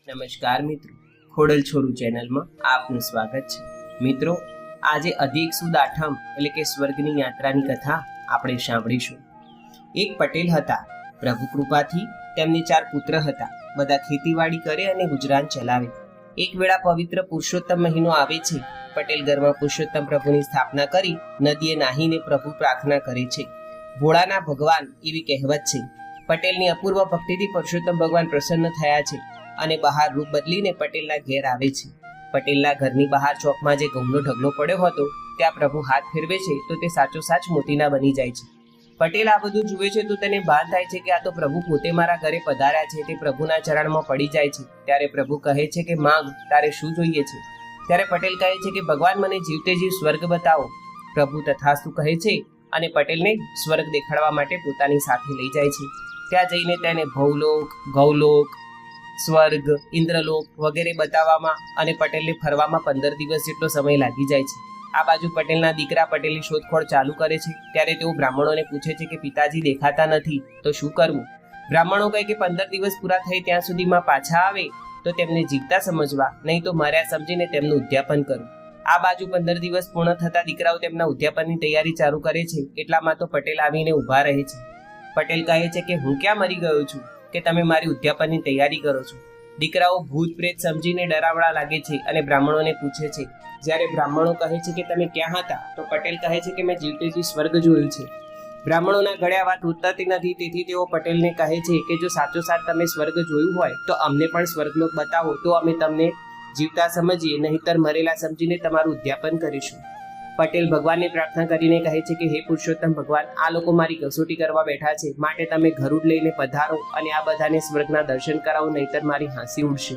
નમસ્કાર મિત્રો, ખોડલ છોરું ચેનલમાં આપનું સ્વાગત છે. મિત્રો, આજે અધિક સુદ આઠમ એટલે કે સ્વર્ગની યાત્રાની કથા આપણે સાંભળીશું. એક પટેલ હતા. પ્રભુ કૃપાથી તેમને 4 પુત્ર હતા. બધા ખેતીવાડી કરે અને ગુજરાન ચલાવે. એક વેળા પવિત્ર પુરુષોત્તમ મહિનો આવે છે. પટેલ ઘરમાં પુરુષોત્તમ પ્રભુની સ્થાપના કરી નદીએ નાહીને પ્રભુ પ્રાર્થના કરે છે. ભોળાના ભગવાન એવી કહેવત છે. પટેલની અપૂર્વ ભક્તિથી પુરુષોત્તમ ભગવાન પ્રસન્ન થયા છે અને બહાર રૂપ બદલીને પટેલના ઘેર આવે છે. પટેલના ઘરની બહાર ચોકમાં જે ઘઉંનો ઢગલો પડ્યો હતો ત્યાં પ્રભુ હાથ ફેરવે છે તો તે સાચો સાચ મોતીના બની જાય છે. પટેલ આ બધું જુએ છે તો તેને ભાન થાય છે કે આ તો પ્રભુ પોતે મારા ઘરે પધાર્યા છે. તે પ્રભુના ચરણમાં પડી જાય છે. ત્યારે પ્રભુ કહે છે કે માંગ, તારે શું જોઈએ છે? ત્યારે પટેલ કહે છે કે ભગવાન, મને જીવતે જીવ સ્વર્ગ બતાવો. પ્રભુ તથાસ્તુ કહે છે અને પટેલને સ્વર્ગ દેખાડવા માટે પોતાની સાથે લઈ જાય છે. ત્યાં જઈને તેને ભવલોક, ગૌલોક, સ્વર્ગ, ઇન્દ્રલોક વગેરે બતાવવામાં અને પટેલને ફરવામાં 15 દિવસ જેટલો સમય લાગી જાય છે. આ બાજુ પટેલના દીકરા પટેલની શોધખોળ ચાલુ કરે છે. ત્યારે તેઓ બ્રાહ્મણોને પૂછે છે કે પિતાજી દેખાતા નથી તો શું કરવું? બ્રાહ્મણો કહે કે 15 દિવસ પૂરા થાય ત્યાં સુધીમાં પાછા આવે તો તેમને જીવતા સમજવા, નહીં તો મર્યા સમજીને તેમનું ઉદ્યાપન કરવું. આ બાજુ 15 દિવસ પૂર્ણ થતા દીકરાઓ તેમના ઉદ્યાપનની તૈયારી ચાલુ કરે છે. એટલામાં તો પટેલ આવીને ઊભા રહે છે. પટેલ કહે છે કે હું ક્યાં મરી ગયો છું કે તમે મારી ઉદ્યાપનની તૈયારી કરો છો? દીકરાઓ ભૂત પ્રેત સમજીને ડરાવડા લાગે છે અને બ્રાહ્મણોને પૂછે છે. જ્યારે બ્રાહ્મણો કહે છે કે તમે ક્યાં હતા તો પટેલ કહે છે કે મેં જીવતે જીવ સ્વર્ગ જોયું છે. બ્રાહ્મણોના ગળે આ વાત ઉતરતી નથી. તેથી તેઓ પટેલને કહે છે કે જો સાચો સાચ તમે સ્વર્ગ જોયું હોય તો અમને પણ સ્વર્ગલોક બતાવો તો અમે તમને જીવતા સમજીએ, નહીંતર મરેલા સમજીને તમારું ઉદ્યાપન કરીશું. પટેલ ભગવાનને પ્રાર્થના કરીને કહે છે કે હે પુરુષોત્તમ ભગવાન, આ લોકો મારી કસોટી કરવા બેઠા છે, માટે તમે ગરુડ લઈને પધારો અને આ બધાને સ્વર્ગના દર્શન કરાવો, નહીંતર મારી હાંસી ઉડશે.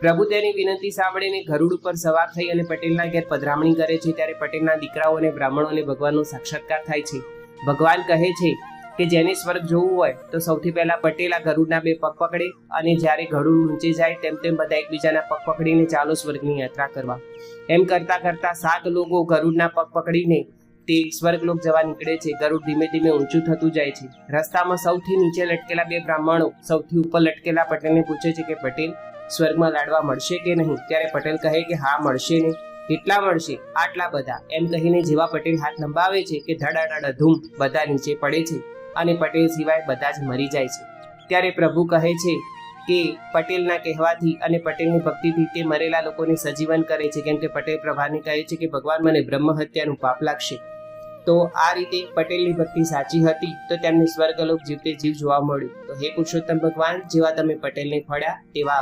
પ્રભુ તેની વિનંતી સાંભળીને ગરુડ ઉપર સવાર થઈ અને પટેલના ઘેર પધરામણી કરે છે. ત્યારે પટેલના દીકરાઓ અને બ્રાહ્મણોને ભગવાનનો સાક્ષાત્કાર થાય છે. ભગવાન કહે છે કે જેને સ્વર્ગ જોવું હોય તો સૌથી પહેલા પટેલ આ ગરુડના 2 પગ પકડે અને જ્યારે ગરુડ ઊંચે જાય તેમ તેમ બધા એકબીજાના પગ પકડીને ચાલો સ્વર્ગની યાત્રા કરવા. એમ કરતા કરતા 7 લોકો ગરુડના પગ પકડીને તે સ્વર્ગલોક જવા નીકળે છે. ગરુડ ધીમે ધીમે ઊંચું થતું જાય છે. રસ્તામાં સૌથી નીચે લટકેલા 2 બ્રાહ્મણો સૌથી ઉપર લટકેલા પટેલને પૂછે છે કે પટેલ, સ્વર્ગમાં લાડવા મળશે કે નહીં? ત્યારે પટેલ કહે કે હા મળશે ને. કેટલા મળશે? આટલા બધા. એમ કહીને જેવા પટેલ હાથ લંબાવે છે કે ધડાધડ ધૂમ બધા નીચે પડે છે અને પટેલ સિવાય બધા જ મરી જાય છે. ત્યારે પ્રભુ કહે છે કે પટેલના કહેવાથી અને પટેલની ભક્તિથી તે મરેલા લોકોને સજીવન કરે છે. કેમ કે પટેલ પ્રભાને કહે છે કે ભગવાન, મને બ્રહ્મ હત્યાનું પાપ લાગશે. તો આ રીતે પટેલની ભક્તિ સાચી હતી તો તેમને સ્વર્ગલોક જીવતે જીવ જોવા મળ્યું. તો હે પુરુષોત્તમ ભગવાન, જેવા તમે પટેલને ફળ્યા તેવા